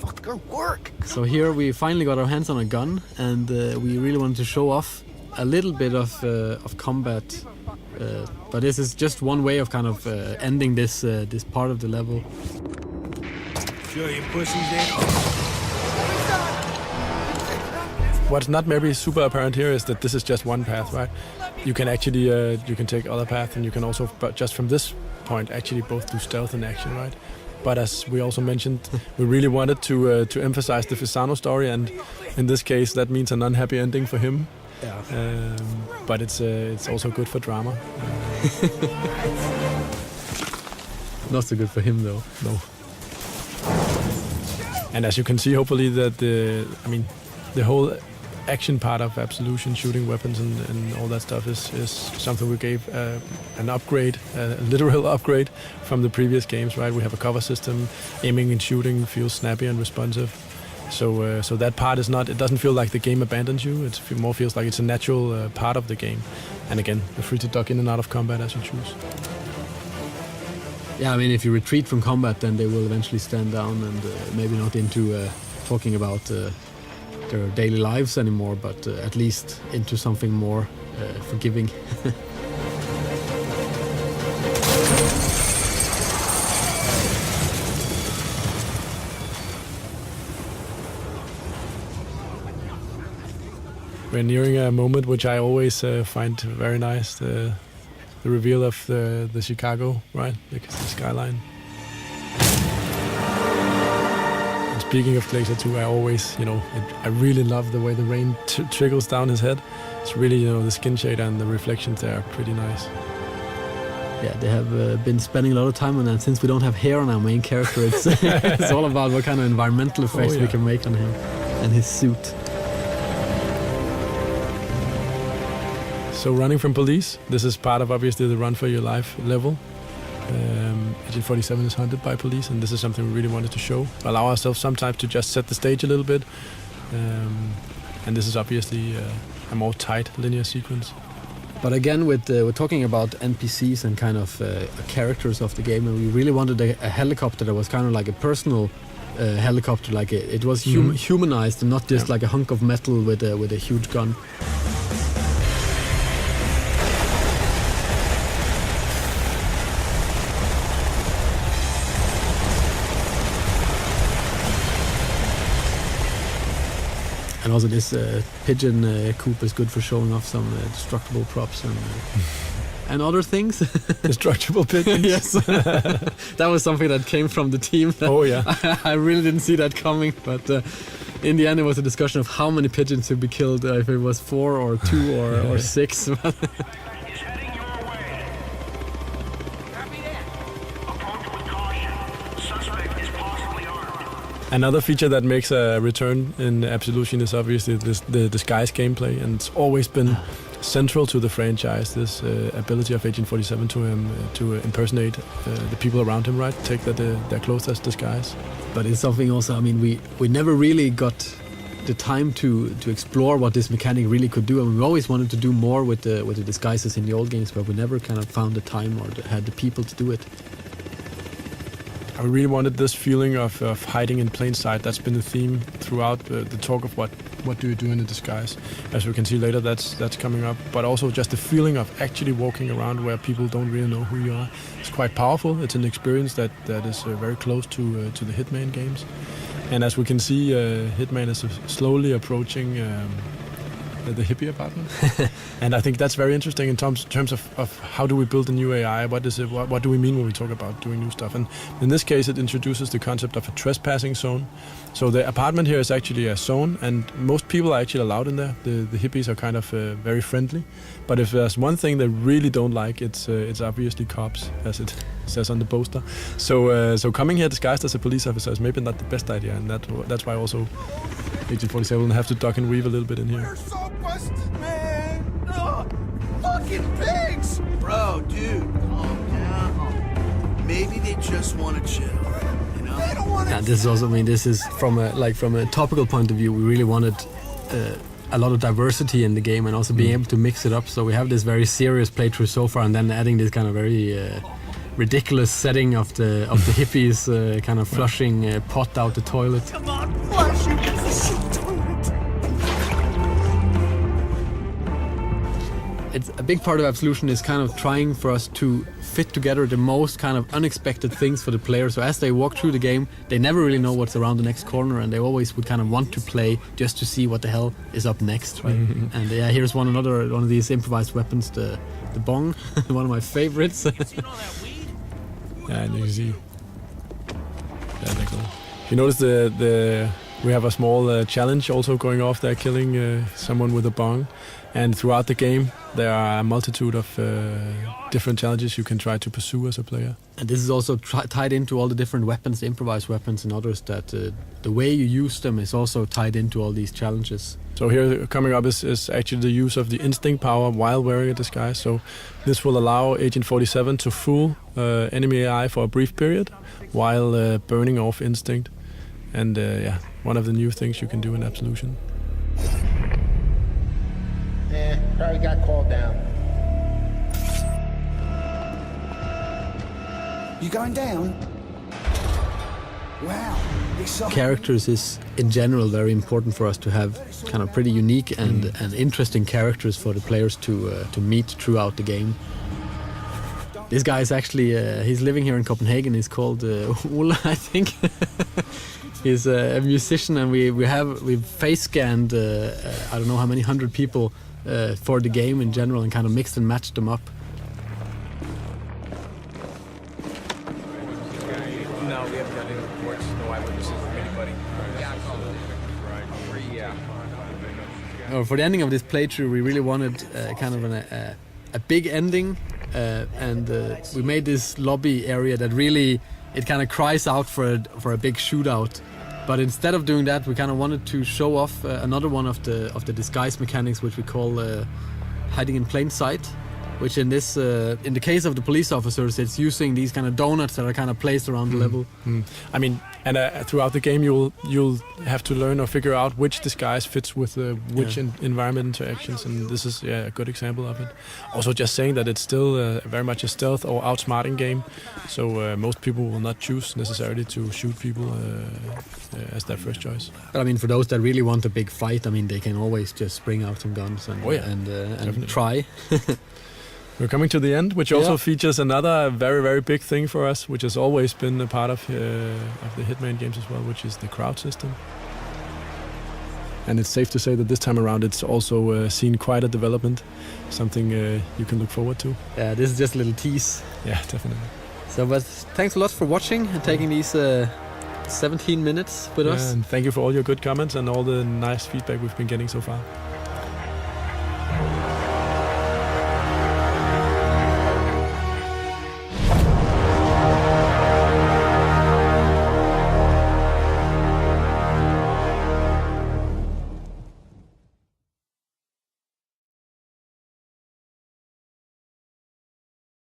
fucking work. So here we finally got our hands on a gun, and we really wanted to show off a little bit of combat. But this is just one way of kind of ending this part of the level. Sure you pussies ain't. What's not maybe super apparent here is that this is just one path, right? You can actually you can take other paths, and you can also, but just from this point, actually both do stealth and action, right? But as we also mentioned, we really wanted to emphasize the Fisano story, and in this case, that means an unhappy ending for him. Yeah. But it's also good for drama. Not so good for him though. No. And as you can see, hopefully that the whole action part of Absolution, shooting weapons and all that stuff is something we gave an upgrade, a literal upgrade from the previous games, right? We have a cover system, aiming and shooting feels snappy and responsive. So that part is not, it doesn't feel like the game abandons you, it more feels like it's a natural part of the game. And again, you're free to duck in and out of combat as you choose. Yeah, I mean, if you retreat from combat, then they will eventually stand down and maybe not into talking about their daily lives anymore, but at least into something more forgiving. We're nearing a moment which I always find very nice, the reveal of the Chicago, right? The skyline. And speaking of Glacier 2, I always, I really love the way the rain trickles down his head. It's really, the skin shade and the reflections there are pretty nice. Yeah, they have been spending a lot of time on that. Since we don't have hair on our main character, it's, it's all about what kind of environmental effects we can make on him and his suit. So running from police, this is part of obviously the run for your life level. Agent 47 is hunted by police, and this is something we really wanted to show. Allow ourselves sometimes to just set the stage a little bit. And this is obviously a more tight linear sequence. But again, we're talking about NPCs and kind of characters of the game, and we really wanted a helicopter that was kind of like a personal helicopter, like it was humanized and not just like a hunk of metal with a huge gun. And also this pigeon coop is good for showing off some destructible props and other things. Destructible pigeons? Yes. That was something that came from the team. Oh yeah. I really didn't see that coming, but in the end it was a discussion of how many pigeons would be killed, if it was 4 or 2 or 6. Another feature that makes a return in Absolution is obviously the disguise gameplay, and it's always been central to the franchise, this ability of Agent 47 to impersonate the people around him, right? Take their clothes as disguise. But it's something also, I mean, we never really got the time to explore what this mechanic really could do, and we always wanted to do more with the disguises in the old games, but we never kind of found the time or had the people to do it. I really wanted this feeling of hiding in plain sight. That's been the theme throughout the talk of what do you do in a disguise. As we can see later, that's coming up. But also just the feeling of actually walking around where people don't really know who you are. It's quite powerful. It's an experience that is very close to the Hitman games. And as we can see, Hitman is slowly approaching the hippie apartment. And I think that's very interesting in terms of how do we build a new AI, what do we mean when we talk about doing new stuff. And in this case it introduces the concept of a trespassing zone. So the apartment here is actually a zone, and most people are actually allowed in there. The hippies are kind of very friendly, but if there's one thing they really don't like, it's obviously cops, as it says on the poster. So coming here disguised as a police officer is maybe not the best idea, and that's why also Agent 47 will have to duck and weave a little bit in here. They're so busted, man! Ugh, fucking pigs! Bro, dude, calm down. Maybe they just want to chill, you know? They don't want to. Yeah, this is also, I mean, this is from a topical point of view, we really wanted a lot of diversity in the game, and also being able to mix it up. So we have this very serious playthrough so far, and then adding this kind of very ridiculous setting of the hippies kind of flushing pot out the toilet. Come on, flush you piece of toilet. It's a big part of Absolution is kind of trying for us to fit together the most kind of unexpected things for the player. So as they walk through the game, they never really know what's around the next corner, and they always would kind of want to play just to see what the hell is up next, right? And yeah, here's one of these improvised weapons, the bong, one of my favorites. Yeah, and you can see. Yeah, they're cool. You notice we have a small challenge also going off there, killing someone with a bong. And throughout the game, there are a multitude of different challenges you can try to pursue as a player. And this is also tied into all the different weapons, the improvised weapons and others, that the way you use them is also tied into all these challenges. So here coming up is actually the use of the instinct power while wearing a disguise. So this will allow Agent 47 to fool enemy AI for a brief period while burning off instinct. And yeah, one of the new things you can do in Absolution. Probably got called down. You going down? Wow. Characters is in general very important for us to have kind of pretty unique and interesting characters for the players to meet throughout the game. This guy is actually he's living here in Copenhagen. He's called Ola, I think. He's a musician, and we've face scanned I don't know how many hundred people for the game in general, and kind of mixed and matched them up. No, we haven't done any reports. No eyewitnesses from anybody. For the ending of this playthrough, we really wanted kind of a big ending, and we made this lobby area that really it kind of cries out for a big shootout. But instead of doing that, we kind of wanted to show off another one of the disguise mechanics, which we call hiding in plain sight. Which in this, in the case of the police officers, it's using these kind of donuts that are kind of placed around the level. I mean, and throughout the game, you'll have to learn or figure out which disguise fits with which environment interactions, and this is a good example of it. Also, just saying that it's still very much a stealth or outsmarting game, so most people will not choose necessarily to shoot people as their first choice. But I mean, for those that really want a big fight, I mean, they can always just bring out some guns and try. We're coming to the end, which also features another very, very big thing for us, which has always been a part of the Hitman games as well, which is the crowd system. And it's safe to say that this time around it's also seen quite a development, something you can look forward to. Yeah, this is just a little tease. Yeah, definitely. So, but thanks a lot for watching and taking these 17 minutes with us. And thank you for all your good comments and all the nice feedback we've been getting so far.